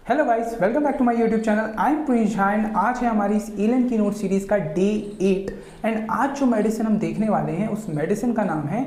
Hello guys, welcome back to my YouTube channel. I am Prince and आज है हमारी इस एलन की नोट सीरीज़ का डे 8 एंड आज जो मेडिसिन हम देखने वाले हैं उस मेडिसिन का नाम है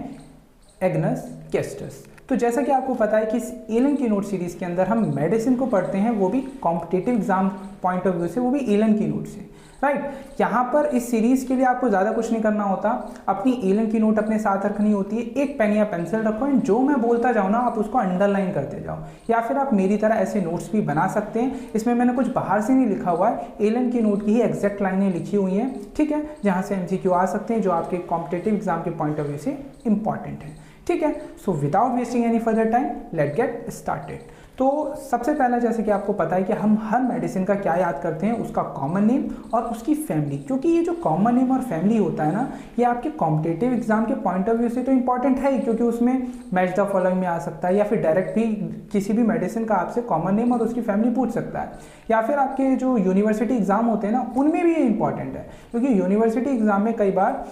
एग्नस कैस्टस। तो जैसा कि आपको पता है कि इस एलन की नोट सीरीज़ के अंदर हम मेडिसिन को पढ़ते हैं, वो भी competitive exam point of view से, वो भी एलन की नोट से, राइट। यहाँ पर इस सीरीज़ के लिए आपको ज़्यादा कुछ नहीं करना होता, अपनी एलन की नोट अपने साथ रखनी होती है, एक पेन या पेंसिल रखो एंड जो मैं बोलता जाऊँ ना आप उसको अंडरलाइन करते जाओ, या फिर आप मेरी तरह ऐसे नोट्स भी बना सकते हैं। इसमें मैंने कुछ बाहर से नहीं लिखा हुआ है, एलन की नोट की ही एग्जैक्ट लाइनें लिखी हुई हैं, ठीक है, जहाँ से MCQ आ सकते हैं जो आपके कॉम्पिटिटिव एग्जाम के पॉइंट ऑफ व्यू से इंपॉर्टेंट है, ठीक है। So without wasting any further time let get started. तो सबसे पहला, जैसे कि आपको पता है कि हम हर मेडिसिन का क्या याद करते हैं, उसका कॉमन नेम और उसकी फैमिली, क्योंकि ये जो कॉमन नेम और फैमिली होता है ना, ये आपके कॉम्पिटिटिव एग्जाम के पॉइंट ऑफ व्यू से तो इंपॉर्टेंट है ही, क्योंकि उसमें मैच द फॉलोइंग में आ सकता है, या फिर डायरेक्ट भी किसी भी मेडिसिन का आपसे कॉमन नेम और उसकी फैमिली पूछ सकता है, या फिर आपके जो यूनिवर्सिटी एग्जाम होते हैं ना उनमें भी ये इंपॉर्टेंट है, क्योंकि यूनिवर्सिटी एग्जाम में कई बार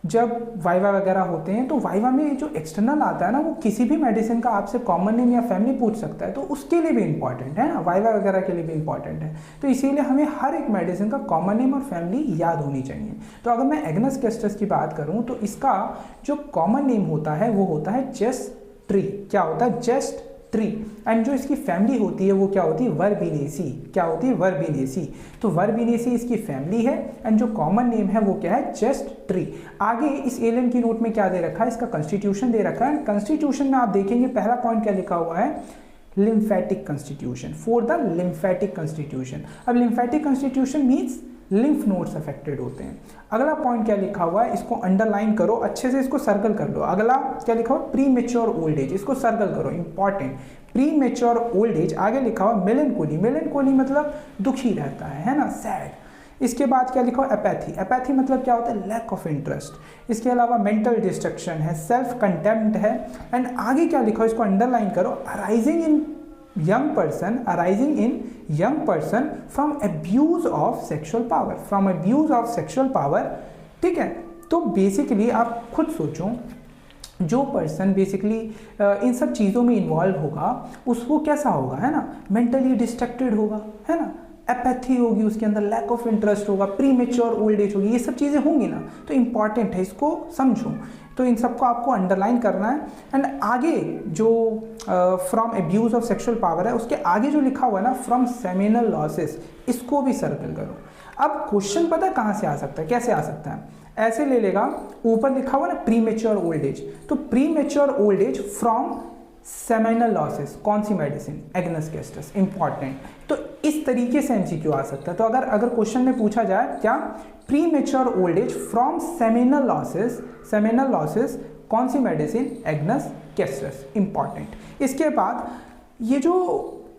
जब वाइवा वगैरह होते हैं तो वाइवा में जो एक्सटर्नल आता है ना, वो किसी भी मेडिसिन का आपसे कॉमन नेम या फैमिली पूछ सकता है, तो उसके लिए भी इंपॉर्टेंट है ना, वाइवा वगैरह के लिए भी इंपॉर्टेंट है। तो इसीलिए हमें हर एक मेडिसिन का कॉमन नेम और फैमिली याद होनी चाहिए। तो अगर मैं एग्नस कैस्टस की बात करूं तो इसका जो कॉमन नेम होता है वो होता है जेस्ट ट्री। क्या होता है? जेस्ट ट्री। एंड जो इसकी फैमिली होती है वो क्या होती है? वर्बिनेसी। क्या होती है? वर्बिनेसी। तो वर्बिनेसी इसकी फैमिली है एंड जो कॉमन नेम है वो क्या है? जेस्ट ट्री। आगे इस एलन की नोट में क्या दे रखा है? इसका कॉन्स्टिट्यूशन दे रखा है। कॉन्स्टिट्यूशन में आप देखेंगे पहला पॉइंट क्या लिखा हुआ है? Lymphatic constitution, for the lymphatic constitution. अब lymphatic constitution means lymph nodes affected होते हैं। अगला पॉइंट क्या लिखा हुआ है? इसको अंडरलाइन करो, अच्छे से इसको सर्कल कर लो। अगला क्या लिखा हुआ? प्री मेच्योर ओल्ड एज, इसको सर्कल करो, important. Pre mature old age. आगे लिखा हुआ मेलेंकोली। मेलेंकोली मतलब दुखी रहता है ना, सैड। इसके बाद क्या लिखा हुआ? एपैथी। एपैथी मतलब क्या होता है? Lack of interest. इसके अलावा मेंटल डिस्ट्रक्शन है, सेल्फ कंटेम्प्ट है। एंड आगे क्या लिखा हो इसको अंडरलाइन करो, arising in young person from abuse of sexual power, ठीक है। तो बेसिकली आप खुद सोचो, जो पर्सन बेसिकली इन सब चीज़ों में इन्वॉल्व होगा उसको कैसा होगा, है ना, मेंटली डिस्ट्रैक्टेड होगा, है ना, एपैथी होगी उसके अंदर, लैक ऑफ इंटरेस्ट होगा, प्री मेच्योर ओल्ड एज होगी, ये सब चीज़ें होंगी ना। तो इंपॉर्टेंट है, इसको समझो। तो इन सबको आपको अंडरलाइन करना है। एंड आगे जो from abuse of sexual power है उसके आगे जो लिखा हुआ है ना, फ्रॉम सेमिनल लॉसेस, इसको भी सर्कल करो। अब क्वेश्चन पता है कहाँ से आ सकता है, कैसे आ सकता है? ऐसे ले लेगा, ऊपर लिखा हुआ ना प्री मेच्योर ओल्ड एज, तो pre mature old age from seminal losses, कौन सी मेडिसिन? Agnus castus, important. तो इस तरीके से MCQ आ सकता है। तो अगर क्वेश्चन में पूछा जाए क्या, pre mature old age from seminal losses, कौन सी मेडिसिन? Agnus castus, important. इसके बाद ये जो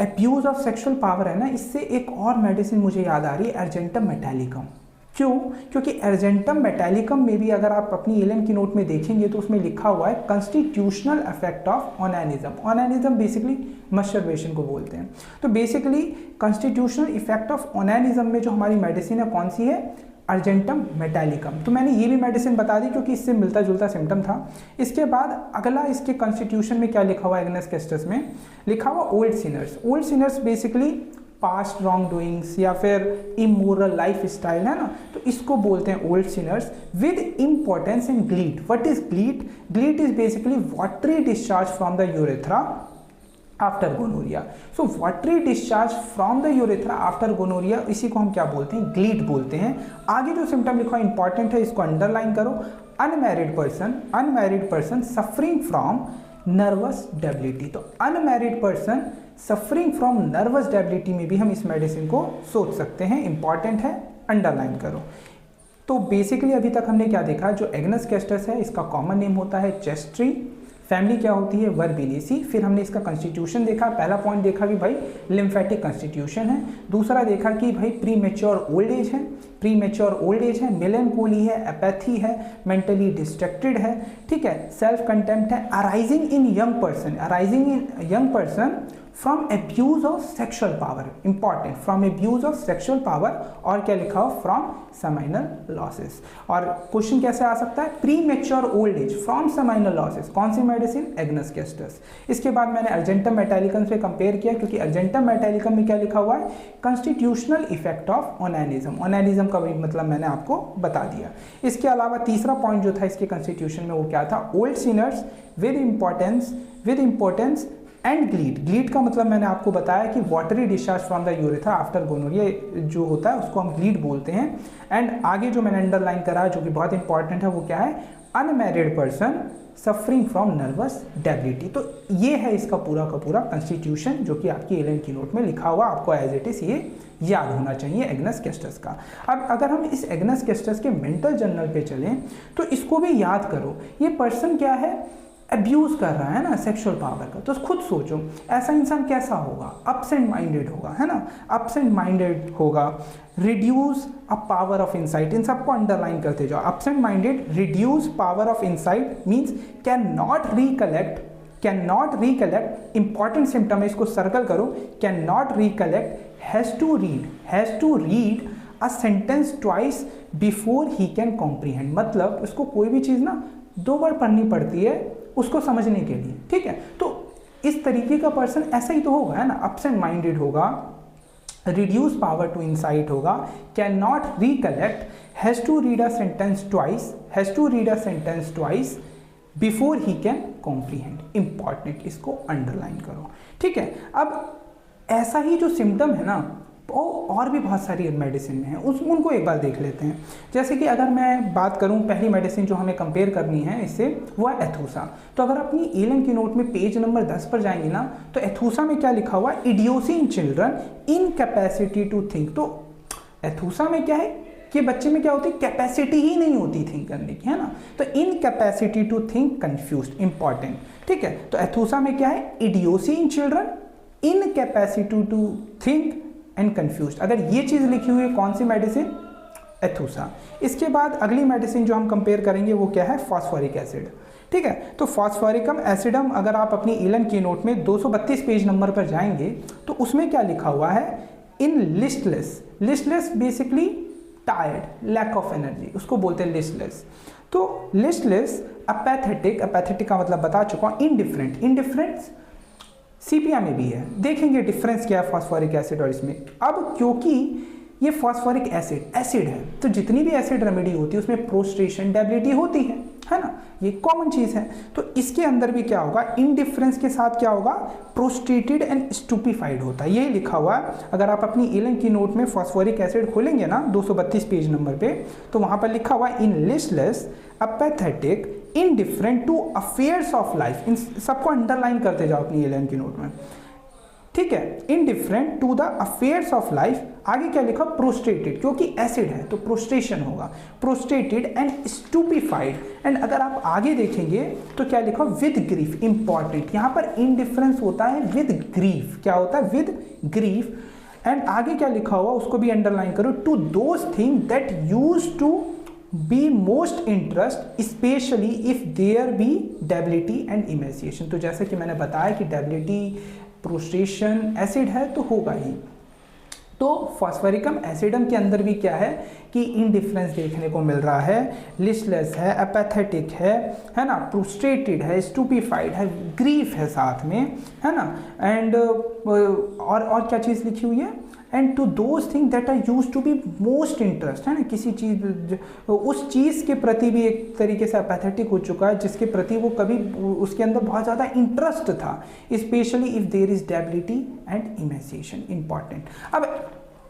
एब्यूज ऑफ सेक्सुअल पावर है ना, इससे एक और मेडिसिन मुझे याद आ रही है, अर्जेंटम मेटालिकम। क्यों? क्योंकि अर्जेंटम मेटालिकम में भी अगर आप अपनी एलन की नोट में देखेंगे तो उसमें लिखा हुआ है constitutional effect of onanism. Onanism basically masturbation को बोलते हैं। तो basically constitutional effect of onanism में जो हमारी मेडिसिन है कौन सी है? Argentum metallicum. तो मैंने ये भी मेडिसिन बता दी क्योंकि इससे मिलता जुलता सिम्टम था। इसके बाद अगला इसके कॉन्स्टिट्यूशन में क्या लिखा हुआ है? एग्नस कैस्टस में लिखा हुआ old Sinners. Old Sinners basically past wrong doings या फिर इमोरल लाइफ स्टाइल, है ना, तो इसको बोलते हैं old sinners with importance in gleet. What is gleet? Gleet is basically watery discharge from the urethra after gonorrhoea. So watery discharge from the urethra after gonorrhoea, इसी को हम क्या बोलते हैं? ग्लीट बोलते हैं। आगे जो सिम्टम लिखा है इंपॉर्टेंट है, इसको अंडरलाइन करो। Unmarried person suffering from nervous debility. तो unmarried person suffering from nervous debility में भी हम इस मेडिसिन को सोच सकते हैं, इंपॉर्टेंट है, अंडरलाइन करो। तो बेसिकली अभी तक हमने क्या देखा, जो एग्नस कैस्टस है इसका कॉमन नेम होता है चेस्ट ट्री, फैमिली क्या होती है? वर्बिनेसी। फिर हमने इसका कॉन्स्टिट्यूशन देखा, पहला पॉइंट देखा कि भाई लिम्फेटिक कॉन्स्टिट्यूशन है, दूसरा देखा कि भाई प्री मेच्योर ओल्ड एज है, मेलेंकोली है, एपैथी है, मेंटली डिस्ट्रैक्टेड है, ठीक है, सेल्फ कंटेम्प्ट है, arising in young person from abuse of sexual power, important, from abuse of sexual power, और क्या लिखा हो, फ्रॉम सेमाइनल लॉसेस। और क्वेश्चन कैसे आ सकता है, pre mature old age from seminal losses, कौन सी मेडिसिन, एग्नस कैस्टस। इसके बाद मैंने अर्जेंटम मेटालिकम से कंपेयर किया, क्योंकि अर्जेंटम मेटालिकम में क्या लिखा हुआ है, कॉन्स्टिट्यूशनल इफेक्ट ऑफ ओनानिज्म, ओनानिज्म का भी मतलब मैंने आपको बता दिया। इसके अलावा तीसरा पॉइंट जो था इसके कॉन्स्टिट्यूशन में वो क्या था, old sinners with impotence and gleet. Gleet का मतलब मैंने आपको बताया कि watery discharge from the urethra after gonorrhoea जो होता है उसको हम ग्लीड बोलते हैं। एंड आगे जो मैंने अंडरलाइन करा है जो कि बहुत इंपॉर्टेंट है वो क्या है, unmarried person suffering from nervous debility. तो ये है इसका पूरा का पूरा कॉन्स्टिट्यूशन जो कि आपकी एलन की नोट में लिखा हुआ, आपको एज इट इज ये याद होना चाहिए एग्नस कैस्टस का। अब अगर हम इस एग्नस कैस्टस के मेंटल जर्नल पे चलें तो इसको भी याद करो, ये पर्सन क्या है, अब्यूज कर रहा है ना सेक्सुअल पावर का। तो खुद सोचो ऐसा इंसान कैसा होगा, अपसेंट माइंडेड होगा, है ना, अपसेंट माइंडेड होगा, reduce a power of insight, इन सबको अंडरलाइन करते जाओ। Absent minded, reduce power of insight means can not recollect, important symptom है, इसको सर्कल करो, can not recollect, has to read a sentence twice before he can comprehend. मतलब उसको कोई भी चीज़ ना 2 बार पढ़नी पड़ती है उसको समझने के लिए, ठीक है। तो इस तरीके का पर्सन ऐसा ही तो होगा, है ना, अपसेंट माइंडेड होगा, रिड्यूस पावर टू इंसाइट होगा, can not recollect, has to read a sentence twice before he can comprehend. Important, इसको अंडरलाइन करो, ठीक है। अब ऐसा ही जो सिम्टम है ना वो और भी बहुत सारी मेडिसिन में है, उनको एक बार देख लेते हैं। जैसे कि अगर मैं बात करूं पहली मेडिसिन जो हमें कंपेयर करनी है इससे, वो है एथूसा। तो अगर अपनी एलन की नोट में पेज नंबर 10 पर जाएंगे ना तो एथूसा में क्या लिखा हुआ है, idiocy in children incapacity to think. तो एथूसा में क्या है कि बच्चे में क्या होती है, कैपेसिटी ही नहीं होती थिंक करने की, है ना। तो incapacity to think, confused, important, ठीक है। तो एथूसा में क्या है, idiocy in children incapacity to think and confused. अगर ये चीज़ लिखी हुई है कौन सी मेडिसिन, एथूसा। इसके बाद अगली मेडिसिन जो हम कंपेयर करेंगे वो क्या है, फॉस्फोरिक एसिड, ठीक है। तो फॉस्फोरिकम एसिडम अगर आप अपनी एलन की नोट में 232 पेज नंबर पर जाएंगे तो उसमें क्या लिखा हुआ है, in listless basically tired, lack of energy, उसको बोलते हैं लिस्टलेस। तो लिस्टलेस, अपैथेटिक का मतलब बता चुका हूँ, इंडिफरेंस सीपिया में भी है। देखेंगे डिफरेंस क्या है फॉस्फोरिक एसिड और इसमें। अब क्योंकि ये फॉस्फोरिक एसिड है तो जितनी भी एसिड रेमेडी होती है उसमें प्रोस्ट्रेशन, डेबिलिटी होती है ना, ये कॉमन चीज़ है। तो इसके अंदर भी क्या होगा, इनडिफरेंस के साथ क्या होगा, प्रोस्ट्रेटेड एंड स्टूपिफाइड होता है, यही लिखा हुआ है। अगर आप अपनी एलन की नोट में फॉस्फोरिक एसिड खोलेंगे ना 232 पेज नंबर पे तो वहां पर लिखा हुआ है in listless, apathetic, indifferent to affairs of life. इन सबको अंडरलाइन करते जाओ अपनी एलन की नोट में, ठीक है। Indifferent to the affairs of life, आगे क्या लिखा, प्रोस्ट्रेटेड, क्योंकि एसिड है तो प्रोस्ट्रेशन होगा, प्रोस्ट्रेटेड एंड स्टूपिफाइड। एंड अगर आप आगे देखेंगे तो क्या लिखा, विद ग्रीफ, इंपॉर्टेंट, यहां पर इनडिफरेंस होता है विद ग्रीफ, क्या होता है, विद ग्रीफ। एंड आगे क्या लिखा हुआ उसको भी अंडरलाइन करो, to those thing that use to be most interest specially if there be debility and emaciation. तो जैसे कि मैंने बताया कि डेबिलिटी, प्रोस्ट्रेशन, एसिड है तो होगा ही। तो फॉस्फोरिकम एसिडम के अंदर भी क्या है कि इनडिफरेंस देखने को मिल रहा है, लिस्टलेस है, अपैथेटिक है ना, प्रोस्ट्रेटेड है, स्टूपिफाइड है, ग्रीफ है साथ में, है ना। एंड और क्या चीज़ लिखी हुई है, and to those thing that are use to be most interest, है ना, किसी चीज़, उस चीज़ के प्रति भी एक तरीके से अपैथेटिक हो चुका है जिसके प्रति वो कभी उसके अंदर बहुत ज़्यादा इंटरेस्ट था, specially if there is debility and emaciation, important.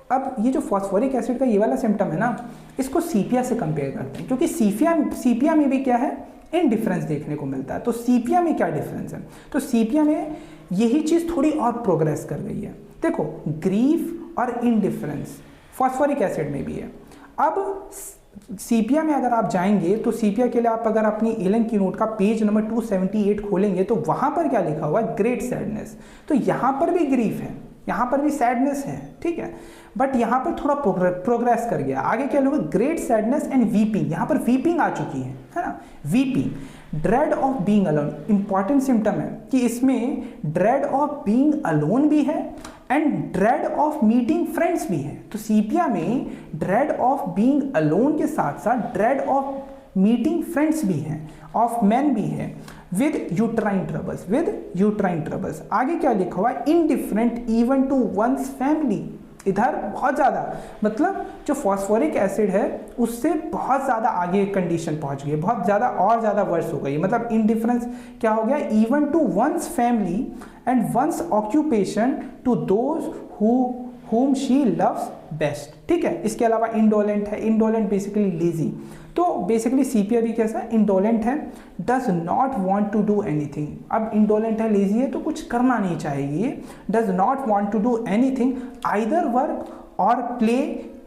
अब ये जो फॉस्फोरिक एसिड का ये वाला सिम्टम है ना, इसको सीपिया से कंपेयर करते हैं, क्योंकि सीपिया में भी क्या है, इनडिफरेंस देखने को मिलता है। तो सीपिया में क्या डिफरेंस है, तो सीपिया में यही चीज़ थोड़ी और प्रोग्रेस कर गई है। देखो, ग्रीफ और इनडिफरेंस फॉस्फोरिक एसिड में भी है। अब सीपिया में अगर आप जाएंगे तो सीपिया के लिए आप अगर अपनी एलन की नोट का पेज नंबर 278 खोलेंगे तो वहां पर क्या लिखा हुआ है, ग्रेट सैडनेस। तो यहां पर भी ग्रीफ है, यहाँ पर भी सैडनेस है, ठीक है, बट यहाँ पर थोड़ा प्रोग्रेस कर गया। आगे क्या होगा, ग्रेट सैडनेस एंड वीपिंग, यहाँ पर वीपिंग आ चुकी है ना, weeping. Dread of being alone, important symptom है कि इसमें ड्रेड ऑफ बीइंग अलोन भी है and dread of meeting friends भी है। तो सीपिया में ड्रेड ऑफ बीइंग अलोन के साथ साथ ड्रेड ऑफ मीटिंग फ्रेंड्स भी है, ऑफ मैन भी है, with uterine troubles, with uterine troubles. आगे क्या लिखा हुआ है, indifferent even to one's family. इधर बहुत ज़्यादा, मतलब जो फॉस्फोरिक एसिड है उससे बहुत ज़्यादा आगे कंडीशन पहुंच गई, बहुत ज़्यादा और ज़्यादा वर्स हो गई, मतलब इनडिफरेंस क्या हो गया, even to one's family and one's occupation to those whom she loves best, ठीक है। इसके अलावा इंडोलेंट है, इंडोलेंट बेसिकली लेजी। तो बेसिकली सीपिया भी कैसा है, इंडोलेंट है, does not want to do anything. अब इंडोलेंट है, लेजी है, तो कुछ करना नहीं चाहेगी, does not want to do anything either work or play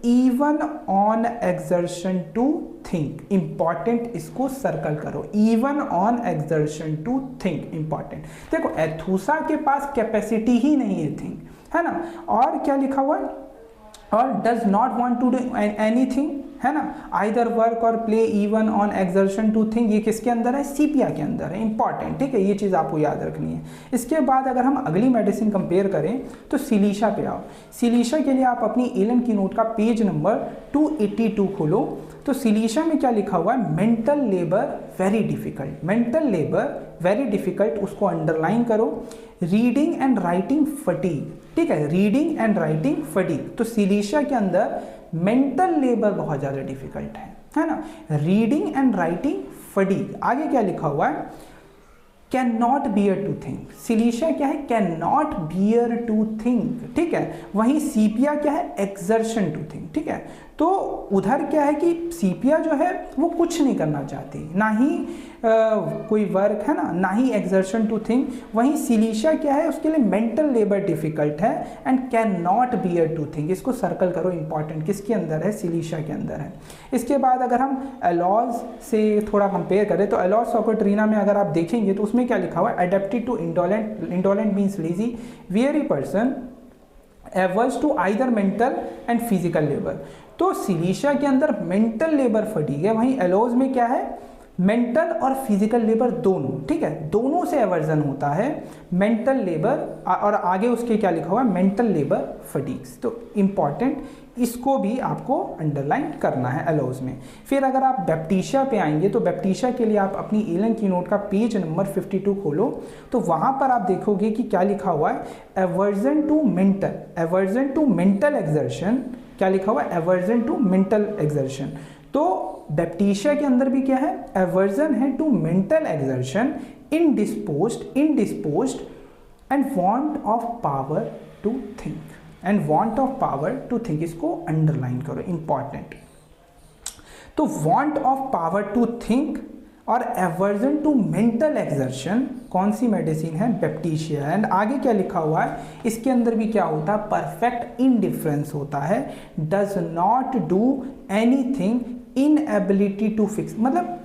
even on exertion to think. Important, इसको सर्कल करो, even on exertion to think, important. देखो एथूसा के पास कैपेसिटी ही नहीं है थिंक, है ना। और क्या लिखा हुआ है, और does not want to do anything, है ना, either work or play even on exertion to think. ये किसके अंदर है, सीपिया के अंदर है, इंपॉर्टेंट, ठीक है, ये चीज़ आपको याद रखनी है। इसके बाद अगर हम अगली मेडिसिन कंपेयर करें तो सिलीशा पे आओ। सिलीशा के लिए आप अपनी एलन की नोट का पेज नंबर 282 खोलो। तो सिलीशा में क्या लिखा हुआ है, mental labour very difficult, mental labour very difficult, उसको अंडरलाइन करो। रीडिंग एंड राइटिंग फटीग, ठीक है, रीडिंग एंड राइटिंग फटीग। तो सिलीशा के अंदर मेंटल लेबर बहुत ज़्यादा डिफिकल्ट है ना, रीडिंग एंड राइटिंग फटीग। आगे क्या लिखा हुआ है, can not bear to think. Silicea क्या है, can not bear to think, ठीक है। वहीं सीपिया क्या है, एक्सर्शन टू थिंक, ठीक है। तो उधर क्या है कि सीपिया जो है वो कुछ नहीं करना चाहती, ना ही कोई वर्क, है ना, ना ही एक्सर्शन टू थिंक। वहीं सिलीशा क्या है, उसके लिए मेंटल लेबर डिफिकल्ट है and can not bear to think. इसको सर्कल करो, इंपॉर्टेंट, किसके अंदर है, सिलीशा के अंदर है। इसके बाद अगर हम एलॉज से थोड़ा कंपेयर करें तो एलॉज सोकोट्रीना में अगर आप देखेंगे तो उसमें क्या लिखा हुआ है, adapted to indolent, indolent means lazy, weary person averse to either mental and physical labour. तो सिलीशा के अंदर मेंटल लेबर फटीग है, वहीं एलोज में क्या है, मेंटल और फिजिकल लेबर दोनों, ठीक है, दोनों से एवर्जन होता है, मेंटल लेबर और आगे उसके क्या लिखा हुआ है, मेंटल लेबर फटीग्स। तो इंपॉर्टेंट, इसको भी आपको अंडरलाइन करना है एलोज में। फिर अगर आप बैप्टिशा पे आएंगे तो बैप्टिशा के लिए आप अपनी एलन की नोट का पेज नंबर 52 खोलो। तो वहाँ पर आप देखोगे कि क्या लिखा हुआ है, aversion to mental, aversion to mental exertion. क्या लिखा हुआ है, एवर्जन टू मेंटल एक्सर्शन। तो बैप्टिशा के अंदर भी क्या है, एवर्जन है to mental exertion, indisposed and want of power to think, and want of power to think. इसको अंडरलाइन करो, इंपॉर्टेंट। तो want of power to think और एवर्जन टू मेंटल एक्सर्शन कौन सी मेडिसिन है, बैप्टिशिया। एंड आगे क्या लिखा हुआ है, इसके अंदर भी क्या होता है, परफेक्ट इनडिफरेंस होता है, does not do anything, inability to fix. मतलब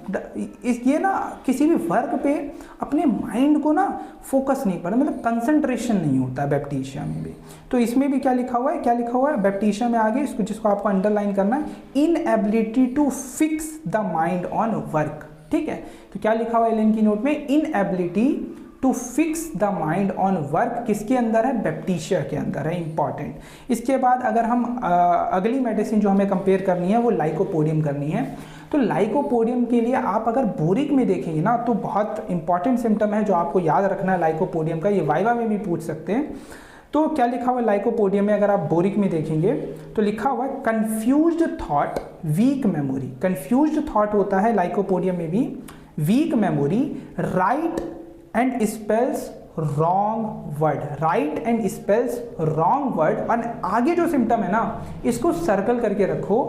ये ना किसी भी वर्क पे अपने माइंड को ना फोकस नहीं कर, मतलब कंसंट्रेशन नहीं होता बैप्टिशिया में भी। तो इसमें भी क्या लिखा हुआ है, क्या लिखा हुआ है बैप्टिशिया में आगे, इसको जिसको आपको अंडरलाइन करना है, inability to fix the mind on work, ठीक है। तो क्या लिखा हुआ है एलन की नोट में, inability to fix the mind on work, किसके अंदर है, बैप्टिशिया के अंदर है, इंपॉर्टेंट। इसके बाद अगर हम अगली मेडिसिन जो हमें कंपेयर करनी है वो लाइकोपोडियम करनी है। तो लाइकोपोडियम के लिए आप अगर बोरिक में देखेंगे ना तो बहुत इंपॉर्टेंट सिम्टम है जो आपको याद रखना है लाइकोपोडियम का, ये वाइवा में भी पूछ सकते हैं। तो क्या लिखा हुआ है लाइकोपोडियम में, अगर आप बोरिक में देखेंगे तो लिखा हुआ है confused thought, weak memory. Confused thought होता है लाइकोपोडियम में भी, weak memory, write and spells wrong word, write and spells wrong word. और आगे जो सिम्टम है ना इसको सर्कल करके रखो,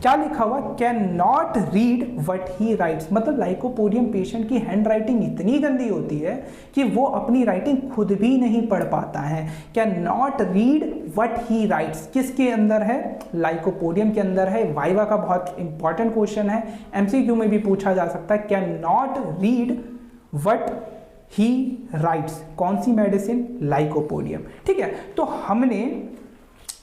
क्या लिखा हुआ, can not read what he rights. मतलब लाइकोपोडियम पेशेंट की हैंड राइटिंग इतनी गंदी होती है कि वो अपनी राइटिंग खुद भी नहीं पढ़ पाता है। Can not read what he rights किसके अंदर है, लाइकोपोडियम के अंदर है। वाइवा का बहुत इंपॉर्टेंट क्वेश्चन है, एमसीक्यू में भी पूछा जा सकता है, can not read what he rights. कौन सी मेडिसिन? लाइकोपोडियम। ठीक है, तो हमने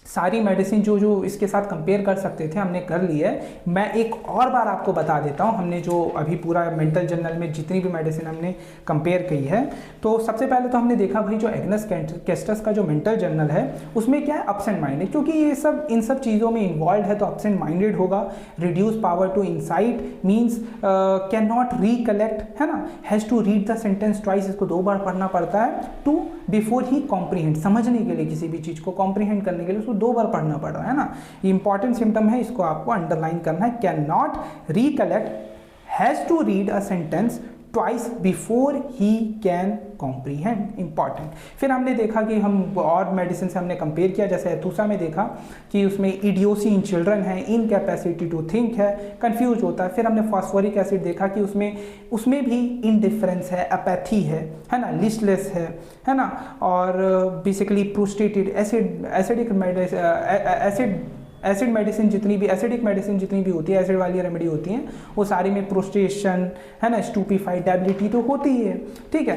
सारी मेडिसिन जो जो इसके साथ कंपेयर कर सकते थे हमने कर ली है। मैं एक और बार आपको बता देता हूँ, हमने जो अभी पूरा मेंटल जर्नल में जितनी भी मेडिसिन हमने कंपेयर की है, तो सबसे पहले तो हमने देखा भाई जो एग्नस कैस्टस का जो मेंटल जर्नल है उसमें क्या है, एब्सेंट माइंडेड, क्योंकि ये सब इन सब चीज़ों में इन्वॉल्व है तो एब्सेंट माइंडेड होगा। Reduce power to insight means can not recollect, है ना, has to read the sentence twice, इसको 2 बार पढ़ना पड़ता है। टू बिफोर ही कॉम्प्रीहेंड, समझने के लिए किसी भी चीज़ को कॉम्प्रीहेंड करने के लिए उसको 2 बार पढ़ना पड़ रहा है ना, ये इंपॉर्टेंट सिम्टम है, इसको आपको अंडरलाइन करना है। Can not recollect, has to read a sentence twice before he can comprehend, important. फिर हमने देखा कि हम और मेडिसिन से हमने कंपेयर किया, जैसे एथुसा में देखा कि उसमें इडियोसी इन चिल्ड्रन है, इनकैपेसिटी टू थिंक है, कंफ्यूज होता है। फिर हमने फास्फोरिक एसिड देखा कि उसमें भी इनडिफरेंस है, अपैथी है ना, लिस्टलेस है ना, और बेसिकली प्रोस्टेटेड एसिडिक मेडिसिन जितनी भी एसिडिक मेडिसिन जितनी भी होती है, एसिड वाली रेमेडी होती हैं, वो सारी में प्रोस्टेशन है ना, स्टूपिफाइड, डेबिलिटी तो होती ही है। ठीक है,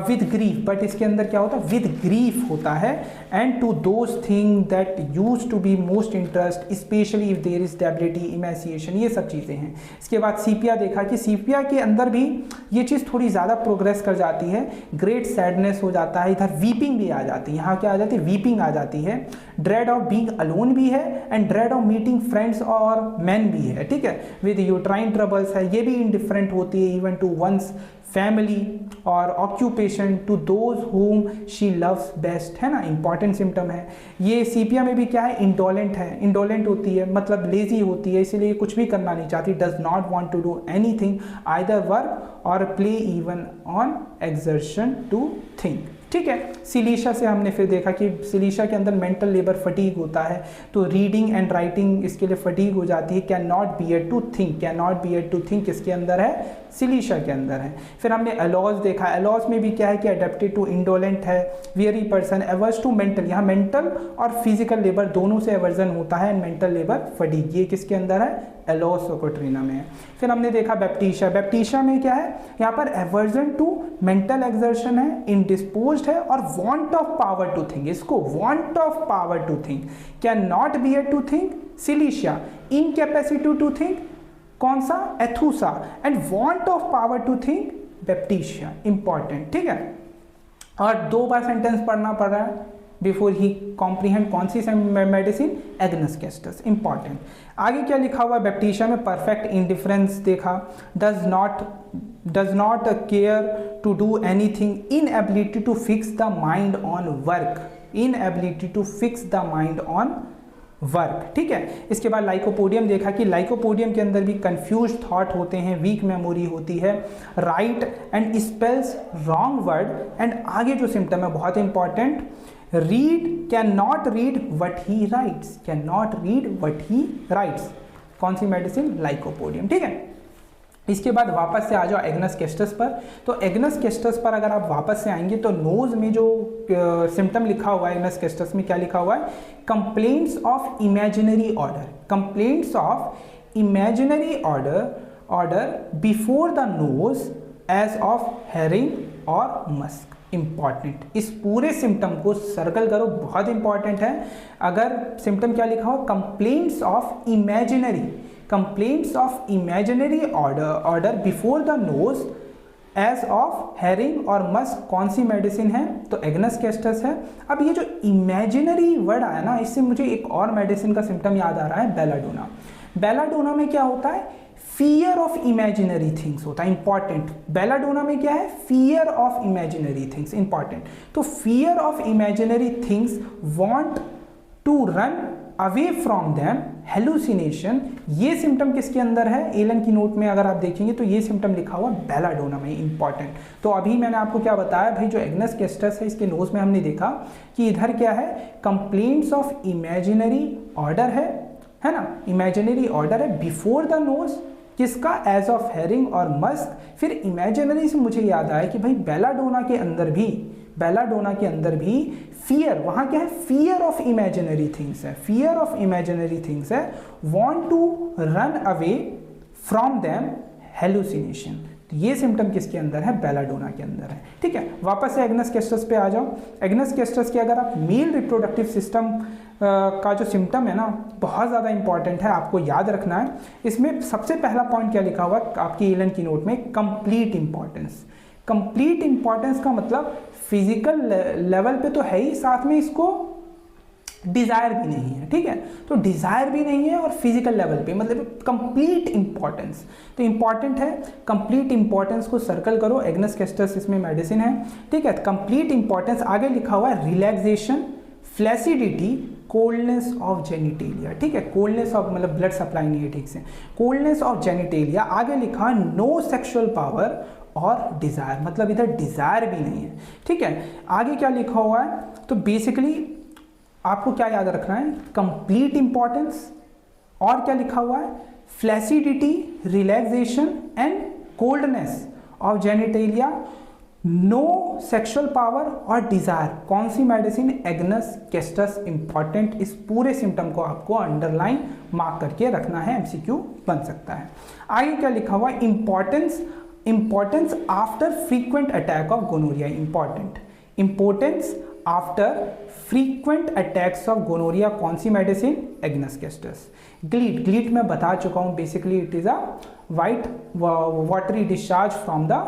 विद ग्रीफ, बट इसके अंदर क्या होता है, विद ग्रीफ होता है। And to those thing that use to be most interest specially if there is debility, emaciation, ये सब चीज़ें हैं। इसके बाद सीपिया देखा कि सीपिया के अंदर भी ये चीज़ थोड़ी ज़्यादा प्रोग्रेस कर जाती है, ग्रेट सैडनेस हो जाता है, इधर वीपिंग भी आ जाती है, यहाँ क्या आ जाती है, वीपिंग आ जाती है, ड्रेड ऑफ बीइंग अलोन भी है and dread of meeting friends और मैन भी है। ठीक है, विद यूट्राइन ट्रबल्स है, ये भी इनडिफरेंट होती है इवन टू वंस फैमिली और occupation to those whom she loves best, है ना, इंपॉर्टेंट सिम्टम है। ये सीपिया में भी क्या है, इंडोलेंट है, इंडोलेंट होती है मतलब लेजी होती है, इसीलिए कुछ भी करना नहीं चाहती, does not want to do anything either work or play even on exertion to think. ठीक है, सिलीशा से हमने फिर देखा कि सिलीशा के अंदर मेंटल लेबर फटीग होता है, तो रीडिंग एंड राइटिंग इसके लिए फटीग हो जाती है। Can not bear to think, can not bear to think इसके अंदर है, सिलीशा के अंदर है। फिर हमने एलॉज देखा, एलॉज में भी क्या है कि अडेप्टेड टू इंडोलेंट है, weary person, averse to mental, यहाँ मेंटल और फिजिकल लेबर दोनों से एवर्जन होता है, एंड मेंटल लेबर फटीग, ये किसके अंदर है, एलोस सोकोट्रीना में है। फिर हमने देखा बैप्टिशा, बैप्टिशा में क्या है, यहाँ पर एवर्जन टू मेंटल एक्सर्शन है, इंडिस्पोज्ड है और want of power to think, इसको want of power to think, can not bear to think, silicea, incapacity to think, कौन सा, aethusa, and want of power to think, baptisia, important. ठीक है, और 2 बार sentence पढ़ना पड़ रहा है बिफोर ही कॉम्प्रीहेंड, कौन सी मेडिसिन, एग्नस कैस्टस, इंपॉर्टेंट। आगे क्या लिखा हुआ है, बैप्टिशा में परफेक्ट इंडिफरेंस देखा, does not care to do anything, inability to fix the mind on work, inability to fix the mind on work. ठीक है, इसके बाद लाइकोपोडियम देखा कि लाइकोपोडियम के अंदर भी कंफ्यूज थॉट होते हैं, वीक मेमोरी होती है, right and spells wrong word, and आगे जो सिम्टम है बहुत important, read, can not read what he rights, can not read what he rights, कौन सी मेडिसिन, लाइकोपोडियम। ठीक है, इसके बाद वापस से आ जाओ एग्नस कैस्टस पर। तो एग्नस कैस्टस पर अगर आप वापस से आएंगे तो नोज में जो सिम्टम लिखा हुआ है एग्नस कैस्टस में, क्या लिखा हुआ है, complaints of imaginary order, complaints of imaginary order before the nose as of herring or musk, important. इस पूरे सिम्टम को सर्कल करो, बहुत इंपॉर्टेंट है। अगर सिम्टम क्या लिखा हो, complaints of imaginary, complaints of imaginary order before the nose as of herring or musk, कौन सी मेडिसिन है, तो एग्नस कैस्टस है। अब ये जो इमेजिनरी वर्ड आया ना, इससे मुझे एक और मेडिसिन का सिम्टम याद आ रहा है, बेलाडोना। बेलाडोना में क्या होता है, फियर ऑफ इमेजिनरी थिंग्स होता है, इंपॉर्टेंट। बेलाडोना में क्या है, fear of imaginary things, important. तो fear of imaginary things, want to run away from them, hallucination, ये सिम्टम किसके अंदर है, एलन की नोट में अगर आप देखेंगे तो ये सिम्टम लिखा हुआ बेलाडोना में, इंपॉर्टेंट। तो अभी मैंने आपको क्या बताया भाई, जो एग्नस कैस्टस है इसके नोज में हमने देखा कि इधर क्या है, कंप्लेंट्स ऑफ इमेजिनरी ऑर्डर है ना, इमेजिनरी ऑर्डर है बिफोर द नोज, किसका, as of herring or Musk. फिर इमेजिनरी से मुझे याद आया कि भाई बेलाडोना के अंदर भी फियर, वहां क्या है, फियर ऑफ इमेजिनरी थिंग्स है, फियर ऑफ इमेजिनरी थिंग्स है, want to run away from them, hallucination. तो ये सिम्टम किसके अंदर है, बेलाडोना के अंदर है। ठीक है, वापस से एग्नस कैस्टस पे आ जाओ। एग्नस कैस्टस के अगर आप मेल रिप्रोडक्टिव सिस्टम का जो सिम्टम है ना, बहुत ज़्यादा इंपॉर्टेंट है, आपको याद रखना है। इसमें सबसे पहला पॉइंट क्या लिखा हुआ है आपकी एलन की नोट में, कंप्लीट इंपॉर्टेंस। कंप्लीट इंपॉर्टेंस का मतलब फिजिकल लेवल पे तो है ही, साथ में इसको डिजायर भी नहीं है। ठीक है, तो डिजायर भी नहीं है और फिजिकल लेवल पे, मतलब कंप्लीट इंपॉर्टेंस। तो इंपॉर्टेंट है, कंप्लीट इंपॉर्टेंस को सर्कल करो। एग्नस कैस्टस इसमें मेडिसिन है। ठीक है, कंप्लीट इंपॉर्टेंस। आगे लिखा हुआ है relaxation, flaccidity, coldness of genitalia. ठीक है, कोल्डनेस ऑफ मतलब ब्लड सप्लाई नहीं है ठीक से, कोल्डनेस ऑफ जेनिटेलिया। आगे लिखा no sexual power or Dzire, मतलब इधर डिजायर भी नहीं है। ठीक है, आगे क्या लिखा हुआ है, तो बेसिकली आपको क्या याद रखना है, कंप्लीट इंपॉर्टेंस और क्या लिखा हुआ है, flaccidity, relaxation and coldness of genitalia, no sexual power or desire. कौन सी मेडिसिन, एग्नस कैस्टस। इंपॉर्टेंट, इस पूरे सिम्टम को आपको अंडरलाइन मार्क करके रखना है, एमसीक्यू बन सकता है। आगे क्या लिखा हुआ, importance after frequent attack of gonorrhoea. Importance after frequent attacks of gonorrhoea. कौन सी मेडिसिन, एग्नस कैस्टस। ग्लीट मैं बता चुका हूं, basically it is a white watery discharge from the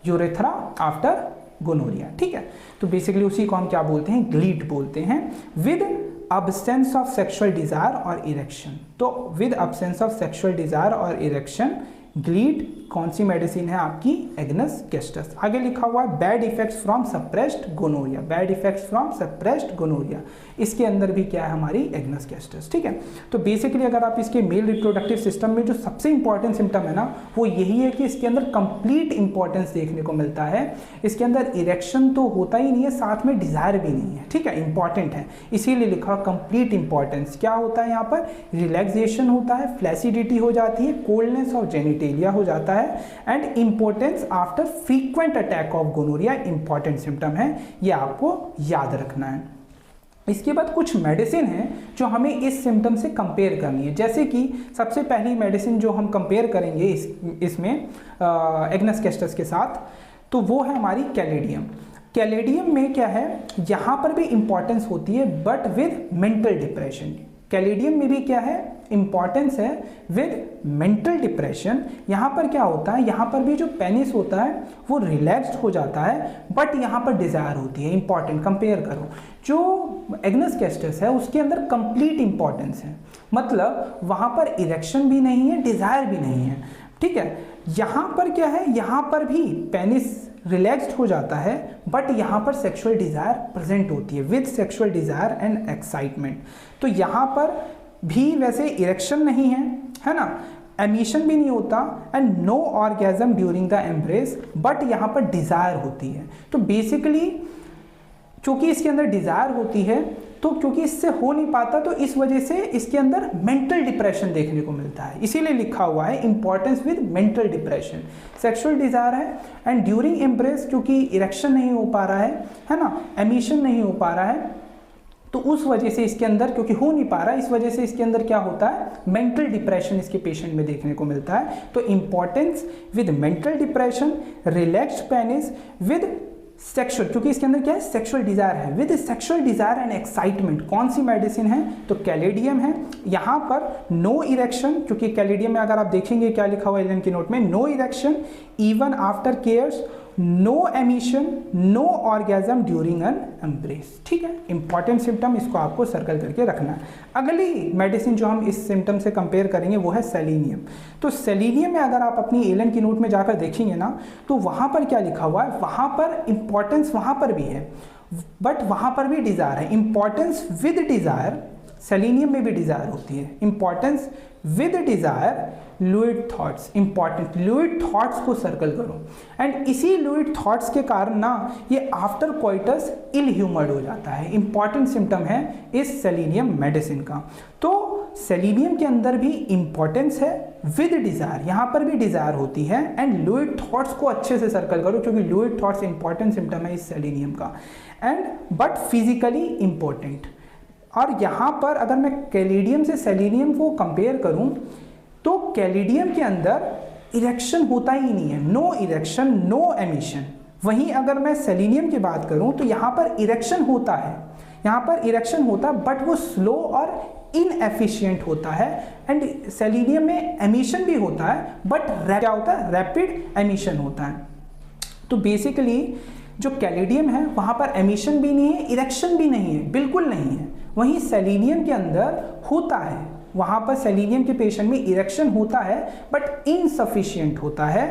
urethra after gonorrhoea. ठीक है, तो बेसिकली उसी को हम क्या बोलते हैं, ग्लीट बोलते हैं। With absence of sexual desire और इरेक्शन। तो with absence of sexual desire और इरेक्शन, ग्लीट कौन सी मेडिसिन है आपकी, एग्नस कैस्टस। आगे लिखा हुआ है bad effects from suppressed gonorrhoea. Bad effects from suppressed gonorrhoea, इसके अंदर भी क्या है हमारी, एग्नस कैस्टस। ठीक है, तो बेसिकली अगर आप इसके मेल रिप्रोडक्टिव सिस्टम में जो सबसे इंपॉर्टेंट सिम्टम है ना, वो यही है कि इसके अंदर कंप्लीट इंपॉर्टेंस देखने को मिलता है। इसके अंदर इरेक्शन तो होता ही नहीं है, साथ में डिजायर भी नहीं है। ठीक है, इंपॉर्टेंट है, इसीलिए लिखा कंप्लीट इंपॉर्टेंस। क्या होता है यहाँ पर, रिलैक्सेशन होता है, फ्लैसिडिटी हो जाती है, कोल्डनेस ऑफ जेनिटेलिया हो जाता है, and importance after frequent attack of gonorrhoea. Important symptom है, ये आपको याद रखना है। इसके बाद कुछ मेडिसिन है जो हमें इस सिम्टम से कंपेयर करनी है। जैसे कि सबसे पहली मेडिसिन जो हम कंपेयर करेंगे इसमें एग्नस कैस्टस के साथ, तो वो है हमारी कैलेडियम। कैलेडियम में क्या है, यहाँ पर भी इंपॉर्टेंस होती है but with mental depression. Caladium में भी क्या है, इंपॉर्टेंस है विद मेंटल डिप्रेशन। यहाँ पर क्या होता है, यहाँ पर भी जो पेनिस होता है वो रिलैक्स्ड हो जाता है, बट यहाँ पर डिजायर होती है। इंपॉर्टेंट, कंपेयर करो, जो एग्नस कैस्टस है उसके अंदर कंप्लीट इंपॉर्टेंस है, मतलब वहाँ पर इरेक्शन भी नहीं है, डिजायर भी नहीं है। ठीक है, यहाँ पर क्या है, यहाँ पर भी पेनिस रिलैक्स्ड हो जाता है, बट यहाँ पर सेक्सुअल डिजायर प्रेजेंट होती है with sexual desire and excitement. तो यहाँ पर भी वैसे इरेक्शन नहीं है ना, एमिशन भी नहीं होता, and no orgasm during the embrace, but यहाँ पर डिजायर होती है। तो बेसिकली चूंकि इसके अंदर डिजायर होती है, तो क्योंकि इससे हो नहीं पाता, तो इस वजह से इसके अंदर मेंटल डिप्रेशन देखने को मिलता है। इसीलिए लिखा हुआ है impotence with mental depression. Sexual desire है एंड ड्यूरिंग एम्ब्रेस, क्योंकि इरेक्शन नहीं हो पा रहा है ना, एमिशन नहीं हो पा रहा है, तो उस वजह से इसके अंदर, क्योंकि हो नहीं पा रहा है, इस वजह से इसके अंदर क्या होता है, मेंटल डिप्रेशन इसके पेशेंट में देखने को मिलता है। तो importance with mental depression, relaxed penis with sexual, क्योंकि इसके अंदर क्या है, सेक्सुअल डिजायर है, with sexual desire and excitement. कौन सी मेडिसिन है, तो कैलेडियम है। यहाँ पर नो इरेक्शन, क्योंकि कैलेडियम में अगर आप देखेंगे क्या लिखा हुआ है एलन की नोट में, no erection even after caresses, no emission, no orgasm during an embrace. ठीक है, इंपॉर्टेंट सिम्टम, इसको आपको सर्कल करके रखना है। अगली मेडिसिन जो हम इस सिम्टम से कंपेयर करेंगे वो है सेलेनियम। तो सेलेनियम में अगर आप अपनी एलन की नोट में जाकर देखेंगे ना, तो वहाँ पर क्या लिखा हुआ है, वहाँ पर इंपॉर्टेंस वहाँ पर भी है, बट वहाँ पर भी डिजायर है। इंपॉर्टेंस विद डिजायर, सेलेनियम में भी डिजायर होती है। Impotence with desire, lewd thoughts. Important, lewd thoughts को सर्कल करो, एंड इसी लुइड थॉट्स के कारण ना ये आफ्टर क्वाइटस इल ह्यूमर्ड हो जाता है। इंपॉर्टेंट सिम्टम है इस सेलेनियम मेडिसिन का। तो सेलेनियम के अंदर भी इंपॉर्टेंस है विद डिजायर, यहाँ पर भी डिजायर होती है, एंड लुइड थॉट्स को अच्छे से सर्कल करो, क्योंकि लुइड थॉट्स इंपॉर्टेंट सिम्टम है इस सेलेनियम का, एंड बट फिजिकली इंपॉर्टेंट। और यहाँ पर अगर मैं कैलेडियम से सेलेनियम को कंपेयर करूँ, तो कैलेडियम के अंदर इरेक्शन होता ही नहीं है, नो इरेक्शन नो एमिशन। वहीं अगर मैं सेलेनियम की बात करूं तो यहाँ पर इरेक्शन होता है, यहाँ पर इरेक्शन होता है बट वो स्लो और इनएफिशिएंट होता है। एंड सेलेनियम में एमिशन भी होता है बट क्या होता है, रैपिड एमिशन होता है। तो बेसिकली जो कैलेडियम है वहाँ पर एमिशन भी नहीं है, इरेक्शन भी नहीं है, बिल्कुल नहीं है। वहीं सेलेनियम के अंदर होता है, वहाँ पर सेलेनियम के पेशेंट में इरेक्शन होता है बट इनसफिशिएंट होता है।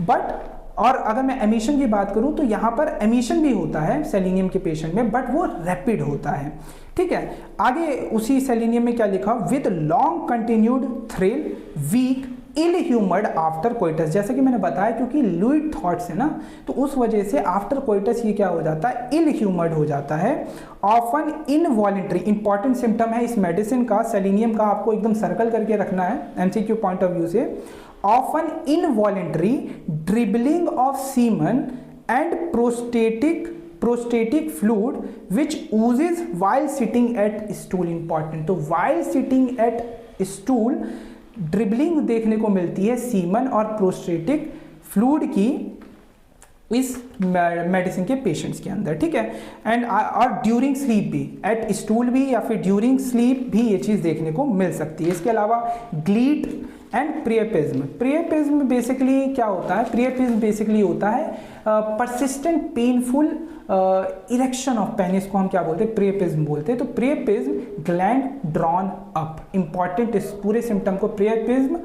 बट और अगर मैं एमिशन की बात करूं तो यहाँ पर एमिशन भी होता है सेलेनियम के पेशेंट में बट वो रैपिड होता है। ठीक है, आगे उसी सेलेनियम में क्या लिखा, with long continued thrill, weak, ill humoured after coitus. जैसे कि मैंने बताया क्योंकि लुइड थॉट्स है ना, तो उस वजह से आफ्टर कोइटस ये क्या हो जाता है, इल ह्यूमर्ड हो जाता है। ऑफन इनवॉलेंट्री, इंपॉर्टेंट सिम्टम है इस मेडिसिन का, सेलेनियम का, आपको एकदम सर्कल करके रखना है एमसीक्यू पॉइंट ऑफ व्यू से। Often involuntary dribbling of semen and prostatic fluid which oozes while sitting at stool. Important, तो while sitting at stool dribbling देखने को मिलती है सीमन और प्रोस्टेटिक फ्लूइड की इस मेडिसिन के पेशेंट्स के अंदर। ठीक है, एंड और ड्यूरिंग स्लीप भी, एट स्टूल भी या फिर ड्यूरिंग स्लीप भी ये चीज़ देखने को मिल सकती है। इसके अलावा ग्लीट एंड प्रियपिज्म। प्रियपिज्म बेसिकली क्या होता है, प्रियपिज्म बेसिकली होता है persistent painful erection of penis को हम क्या बोलते हैं, प्रियपिज्म बोलते हैं। तो प्रियपिज्म ग्लैंड ड्रॉन अप, इंपॉर्टेंट इस पूरे सिम्टम को, प्रियपिज्म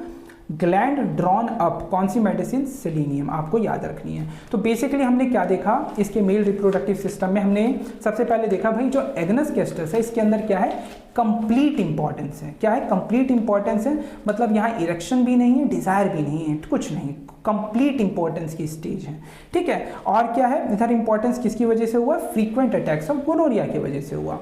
ग्लैंड ड्रॉन अप, कौन सी मेडिसिन, सेलेनियम, आपको याद रखनी है। तो बेसिकली हमने क्या देखा इसके मेल रिप्रोडक्टिव सिस्टम में, हमने सबसे पहले देखा भाई जो एग्नस कैस्टस है इसके अंदर क्या है, कंप्लीट इंपॉर्टेंस है। क्या है, कंप्लीट इंपॉर्टेंस है, मतलब यहाँ इरेक्शन भी नहीं है, डिजायर भी नहीं है, कुछ नहीं, कंप्लीट इंपॉर्टेंस की स्टेज है। ठीक है, और क्या है इधर इंपॉर्टेंस किसकी वजह से हुआ, फ्रीक्वेंट अटैक्स ऑफ गोनोरिया की वजह से हुआ।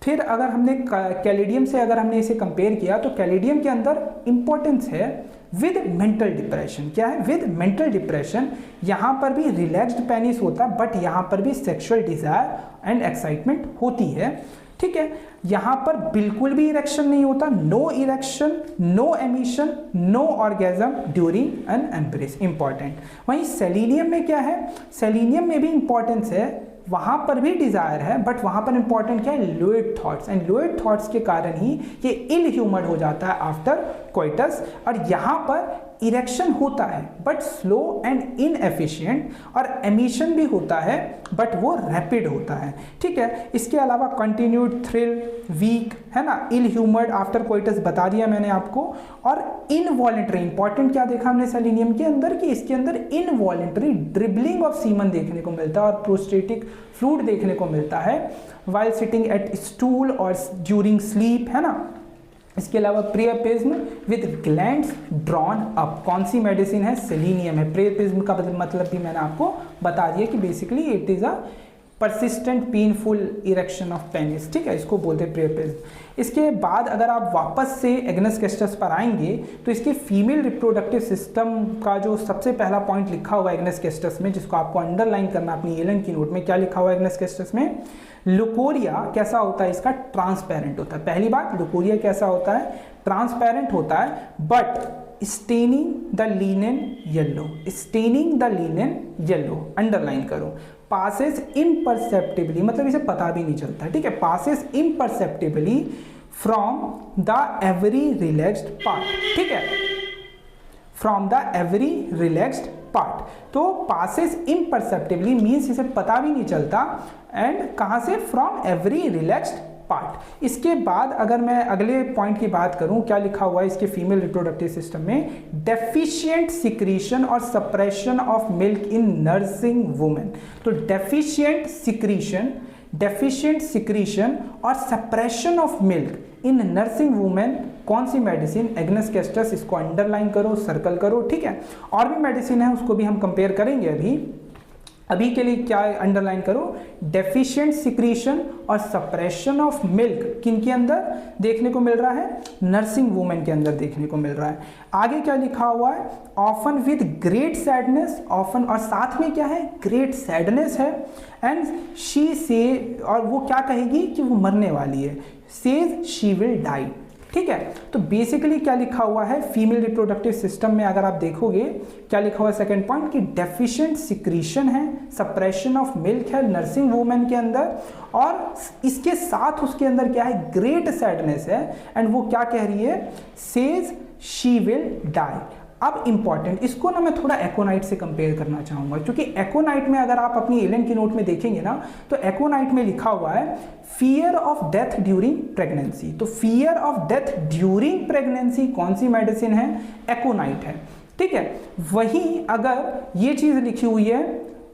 फिर अगर हमने कैलेडियम से अगर हमने इसे कंपेयर किया तो कैलेडियम के अंदर इंपॉर्टेंस है विद मेंटल डिप्रेशन। क्या है, विद मेंटल डिप्रेशन। यहाँ पर भी रिलैक्स्ड पेनिस होता है बट यहाँ पर भी सेक्सुअल डिजायर एंड एक्साइटमेंट होती है। ठीक है, यहाँ पर बिल्कुल भी इरेक्शन नहीं होता, no erection, no emission, no orgasm during an embrace, important. वहीं सेलेनियम में क्या है, सेलेनियम में भी इंपॉर्टेंस है, वहां पर भी डिजायर है बट वहां पर इंपॉर्टेंट क्या है, लुइड थॉट्स, एंड लुइड थॉट्स के कारण ही ये इल ह्यूमर्ड हो जाता है आफ्टर कोइटस। और यहां पर इरेक्शन होता है बट स्लो एंड इनएफिशिएंट, और एमिशन भी होता है बट वो रैपिड होता है। ठीक है, इसके अलावा कंटिन्यूड थ्रिल, वीक, है ना, इल ह्यूमर्ड आफ्टर कोइटस बता दिया मैंने आपको। और इनवॉलेंट्री, इंपॉर्टेंट क्या देखा हमने सेलेनियम के अंदर कि इसके अंदर इनवॉलेंट्री ड्रिबलिंग ऑफ सीमन देखने को मिलता है और प्रोस्टेटिक फ्लूइड देखने को मिलता है वाइल सिटिंग एट स्टूल और ड्यूरिंग स्लीप, है ना। इसके अलावा प्रियपिज्म विद ग्लैंड्स ड्रॉन अप, कौन सी मेडिसिन है, सेलेनियम है। प्रियपिज्म का मतलब भी मैंने आपको बता दिया कि basically it is a persistent painful erection of penis. ठीक है, इसको बोलते हैं प्रियपिज्म। इसके बाद अगर आप वापस से एग्नस कैस्टस पर आएंगे तो इसके फीमेल रिप्रोडक्टिव सिस्टम का जो सबसे पहला पॉइंट लिखा हुआ है एग्नस कैस्टस में, जिसको आपको अंडरलाइन करना अपनी एलन की नोट में, क्या लिखा हुआ है एग्नस कैस्टस में, लुकोरिया कैसा होता है इसका, ट्रांसपेरेंट होता है। पहली बात, लुकोरिया कैसा होता है, ट्रांसपेरेंट होता है but staining the linen yellow, staining the linen yellow, underline करो। पासेस इम्परसेप्टिबली, मतलब इसे पता भी नहीं चलता। ठीक है, passes imperceptibly from the every relaxed part. ठीक है, from the every relaxed part, तो पासेस इम्परसेप्टिबली मीन्स इसे पता भी नहीं चलता, एंड कहाँ से, फ्रॉम एवरी रिलैक्स्ड पार्ट। इसके बाद अगर मैं अगले पॉइंट की बात करूं, क्या लिखा हुआ है इसके फीमेल रिप्रोडक्टिव सिस्टम में, डेफिशिएंट सिक्रीशन और suppression of milk in nursing women. तो डेफिशिएंट सिक्रीशन और suppression of milk in nursing women, कौन सी मेडिसिन, एग्नस कैस्टस, इसको अंडरलाइन करो, सर्कल करो। ठीक है, और भी मेडिसिन है उसको भी हम कंपेयर करेंगे। अभी के लिए क्या अंडरलाइन करो, डेफिशिएंट सिक्रीशन और सप्रेशन ऑफ मिल्क किन के अंदर देखने को मिल रहा है, नर्सिंग वुमेन के अंदर देखने को मिल रहा है। आगे क्या लिखा हुआ है, often with great sadness, often, और साथ में क्या है, ग्रेट सैडनेस है, एंड शी से, और वो क्या कहेगी कि वो मरने वाली है, सेज शी विल डाई। ठीक है। तो बेसिकली क्या लिखा हुआ है फीमेल रिप्रोडक्टिव सिस्टम में, अगर आप देखोगे क्या लिखा हुआ है सेकंड पॉइंट कि डेफिशिएंट सिक्रीशन है, सप्रेशन ऑफ मिल्क है नर्सिंग वुमेन के अंदर, और इसके साथ उसके अंदर क्या है ग्रेट सैडनेस है, एंड वो क्या कह रही है सेज शी विल डाई। अब इंपॉर्टेंट, इसको ना मैं थोड़ा एकोनाइट से कंपेयर करना चाहूंगा, क्योंकि एकोनाइट में अगर आप अपनी एलन की नोट में देखेंगे ना तो एकोनाइट में लिखा हुआ है fear of death during pregnancy. तो fear of death during pregnancy कौन सी मेडिसिन है? एकोनाइट है, ठीक है। वहीं अगर ये चीज लिखी हुई है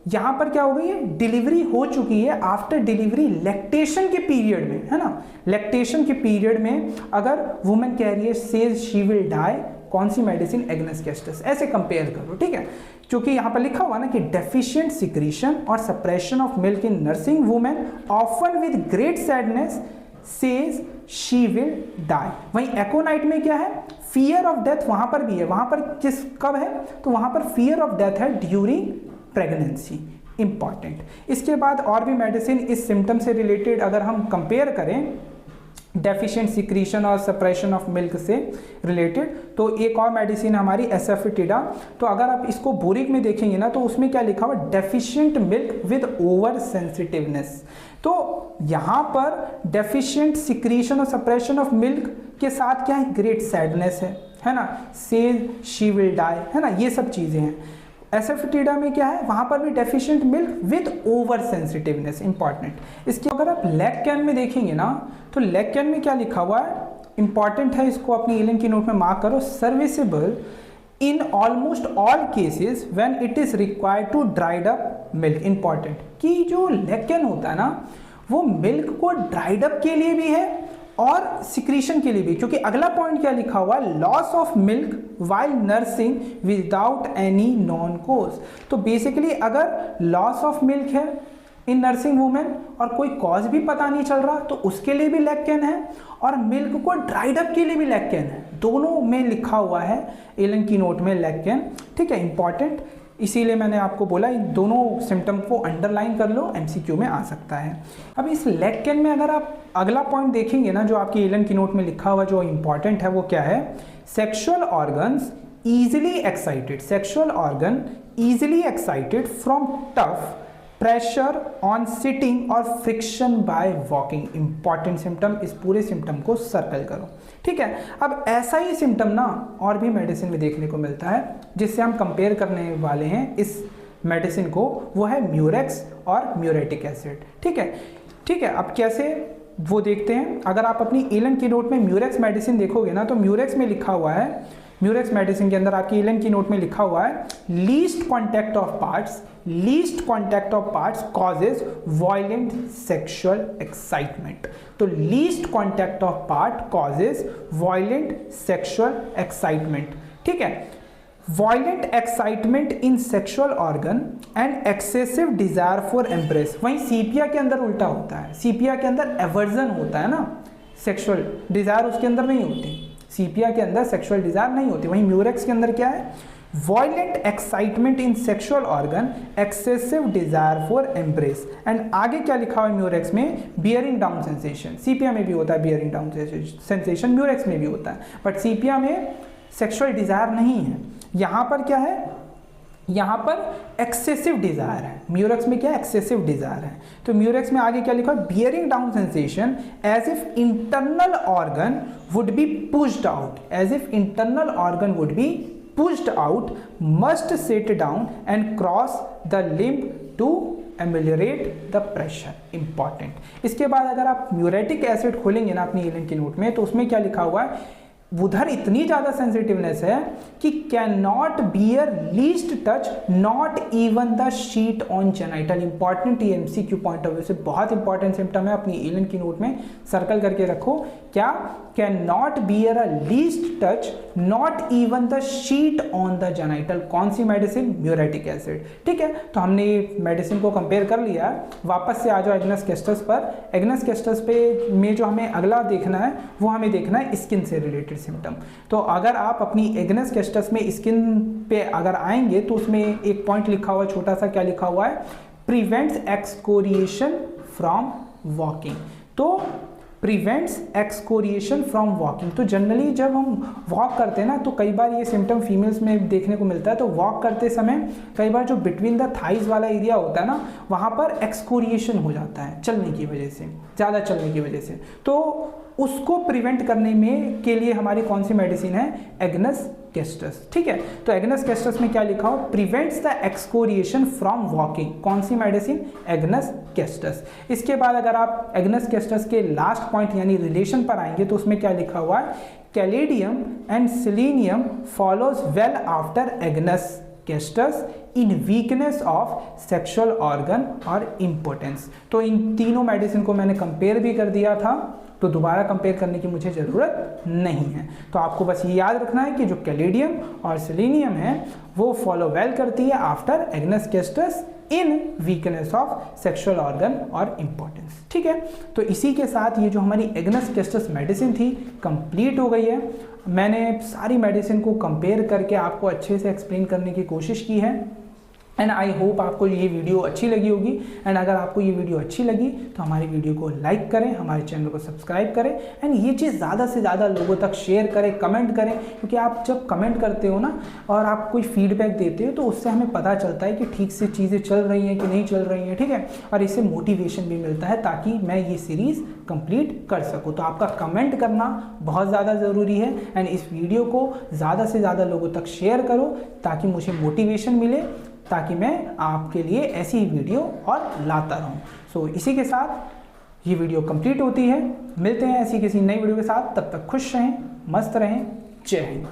यहां पर क्या हो गई है, डिलीवरी हो चुकी है, आफ्टर डिलीवरी लैक्टेशन के पीरियड में, है ना, लैक्टेशन के पीरियड में अगर वुमेन कह रही है सेज शी विल डाई, कौन सी मेडिसिन? Agnes castus. ऐसे कंपेयर करो, ठीक है, क्योंकि यहां पर लिखा हुआ ना कि डेफिशिएंट सिक्रीशन और suppression of milk in nursing women often with great sadness says she will die. वहीं एकोनाइट में क्या है? फियर ऑफ डेथ वहां पर भी है, वहां पर किस कब है? तो वहां पर फियर ऑफ डेथ है ड्यूरिंग प्रेगनेंसी। इंपॉर्टेंट। इसके बाद और भी मेडिसिन इस सिम्टम से रिलेटेड अगर हम कंपेयर करें डेफिशिएंट सिक्रीशन और सप्रेशन ऑफ मिल्क से रिलेटेड, तो एक और मेडिसिन हमारी एसाफेटिडा। तो अगर आप इसको बोरिक में देखेंगे ना तो उसमें क्या लिखा हुआ? Deficient milk with over sensitiveness. तो यहां पर डेफिशिएंट सिक्रीशन और सप्रेशन ऑफ मिल्क के साथ क्या है? ग्रेट सैडनेस है ना, सेज शी विल डाई, है ना, ये सब चीजें हैं। एसाफेटिडा में क्या है? वहां पर भी deficient milk with over sensitiveness. Important. इसके अगर आप लेग कैन में देखेंगे ना तो लेग कैन में क्या लिखा हुआ है? इंपॉर्टेंट है, इसको अपनी एलन की नोट में मार्क करो। Serviceable in almost all cases when it is required to dried up milk. Important कि जो लेग कैन होता है ना वो मिल्क को ड्राइड अप के लिए भी है और सिक्रीशन के लिए भी, क्योंकि अगला पॉइंट क्या लिखा हुआ है? Loss of milk while nursing without any known cause. तो बेसिकली अगर लॉस ऑफ मिल्क है इन नर्सिंग वुमेन और कोई कॉज भी पता नहीं चल रहा तो उसके लिए भी लेग कैन है, और मिल्क को ड्राइड अप के लिए भी लेग कैन है। दोनों में लिखा हुआ है एलन की नोट में लेग कैन, ठीक है। इंपॉर्टेंट, इसीलिए मैंने आपको बोला इन दोनों सिम्टम को अंडरलाइन कर लो, एमसीक्यू में आ सकता है। अब इस लेग कैन में अगर आप अगला पॉइंट देखेंगे ना जो आपकी एलन की नोट में लिखा हुआ जो इंपॉर्टेंट है वो क्या है? Sexual organs easily excited, sexual organ easily excited from tough pressure on sitting और friction by walking। Important symptom, इस पूरे सिम्टम को सर्कल करो, ठीक है। अब ऐसा ही सिम्टम ना और भी मेडिसिन में देखने को मिलता है जिससे हम कंपेयर करने वाले हैं इस मेडिसिन को, वो है म्यूरेक्स और म्यूरेटिक एसिड, ठीक है, ठीक है। अब कैसे वो देखते हैं। अगर आप अपनी एलन की नोट में म्यूरेक्स मेडिसिन देखोगे ना तो म्यूरेक्स में लिखा हुआ है, म्यूरेक्स मेडिसिन के अंदर आपकी एलन की नोट में लिखा हुआ है least contact of parts, least contact of parts causes violent sexual excitement. तो least contact of part causes violent sexual excitement, ठीक है। Violent excitement in sexual organ and excessive desire for embrace. वहीं sepia के अंदर उल्टा होता है, सीपिया के अंदर एवर्जन होता है ना, सेक्सुअल डिजायर उसके अंदर नहीं होती, सीपिया के अंदर सेक्सुअल डिजायर नहीं होती। वहीं म्यूरेक्स के अंदर क्या है? Violent excitement in sexual organ, excessive desire for embrace. And आगे क्या लिखा हुआ है म्यूरेक्स में? Bearing down sensation. सीपिया में भी होता है बियरिंग डाउन सेंसेशन, म्यूरेक्स में भी होता है, बट सीपिया में सेक्सुअल डिजायर नहीं है। यहां पर क्या है? यहां पर एक्सेसिव डिजायर है। म्यूरेक्स में क्या है? एक्सेसिव डिजायर है। तो म्यूरेक्स में आगे क्या लिखा है? Bearing down sensation as if internal organ would be pushed out, as if internal organ would be pushed out, must sit down and cross the limb to ameliorate the pressure. Important. इसके बाद अगर आप muriatic acid खोलेंगे ना अपनी Elon की note में तो उसमें क्या लिखा हुआ है? उधर इतनी ज्यादा सेंसिटिवनेस है कि can not beer least touch not even the sheet on genital. Important, MCQ point of view से बहुत इंपॉर्टेंट सिम्टम है, अपनी एलन की नोट में सर्कल करके रखो। क्या? Can not bear a least touch not even the sheet on the genital. कौन सी मेडिसिन? म्यूरेटिक एसिड, ठीक है। तो हमने मेडिसिन को कंपेयर कर लिया। वापस से आ जाओ एग्नेस कैस्टस पर। एग्नेस कैस्टस पे में जो हमें अगला देखना है वो हमें देखना है स्किन से रिलेटेड सिम्टम। तो अगर आप अपनी एग्नेस कैस्टस में स्किन पे अगर आएंगे तो उसमें एक पॉइंट लिखा हुआ है छोटा सा, क्या लिखा हुआ है? Prevents excoriation from walking. तो प्रिवेंट्स एक्सकोरिएशन फ्रॉम वॉकिंग। तो जनरली जब हम वॉक करते हैं ना, तो कई बार ये सिम्टम फीमेल्स में देखने को मिलता है। तो वॉक करते समय कई बार जो बिटवीन द थाइज वाला एरिया होता है ना, वहाँ पर एक्सकोरिएशन हो जाता है चलने की वजह से, ज़्यादा चलने की वजह से। तो उसको प्रिवेंट करने में के लिए हमारी कौन सी मेडिसिन है? Agnus castus. ठीक है, तो एग्नस कैस्टस में क्या लिखा हो? Prevents the excoriation from walking. कौन सी मेडिसिन? Agnus castus. इसके बाद अगर आप एग्नस कैस्टस के लास्ट पॉइंट यानी रिलेशन पर आएंगे तो उसमें क्या लिखा हुआ है? Caladium and selenium follows well after agnus castus in weakness of sexual organ और इम्पोर्टेंस। तो इन तीनों मेडिसिन को मैंने कंपेयर भी कर दिया था, तो दोबारा कंपेयर करने की मुझे ज़रूरत नहीं है। तो आपको बस ये याद रखना है कि जो कैलेडियम और सेलेनियम है वो फॉलो वेल करती है after agnus castus in weakness of sexual organ और इम्पोर्टेंस। ठीक है, तो इसी के साथ ये जो हमारी एग्नस कैस्टस मेडिसिन थी कंप्लीट हो गई है। मैंने सारी मेडिसिन को कंपेयर करके आपको अच्छे से एक्सप्लेन करने की कोशिश की है एंड आई होप आपको ये वीडियो अच्छी लगी होगी। एंड अगर आपको ये वीडियो अच्छी लगी तो हमारी वीडियो को लाइक करें, हमारे चैनल को सब्सक्राइब करें एंड ये चीज़ ज़्यादा से ज़्यादा लोगों तक शेयर करें, कमेंट करें, क्योंकि आप जब कमेंट करते हो ना और आप कोई फीडबैक देते हो तो उससे हमें पता चलता है कि ठीक से चीज़ें चल रही हैं कि नहीं चल रही हैं। ठीक है, और इससे मोटिवेशन भी मिलता है ताकि मैं ये सीरीज़ कंप्लीट कर सकूँ। तो आपका कमेंट करना बहुत ज़्यादा ज़रूरी है एंड इस वीडियो को ज़्यादा से ज़्यादा लोगों तक शेयर करो ताकि मुझे मोटिवेशन मिले, ताकि मैं आपके लिए ऐसी वीडियो और लाता रहूं। सो इसी के साथ ये वीडियो कंप्लीट होती है। मिलते हैं ऐसी किसी नई वीडियो के साथ, तब तक खुश रहें, मस्त रहें। जय हिंद।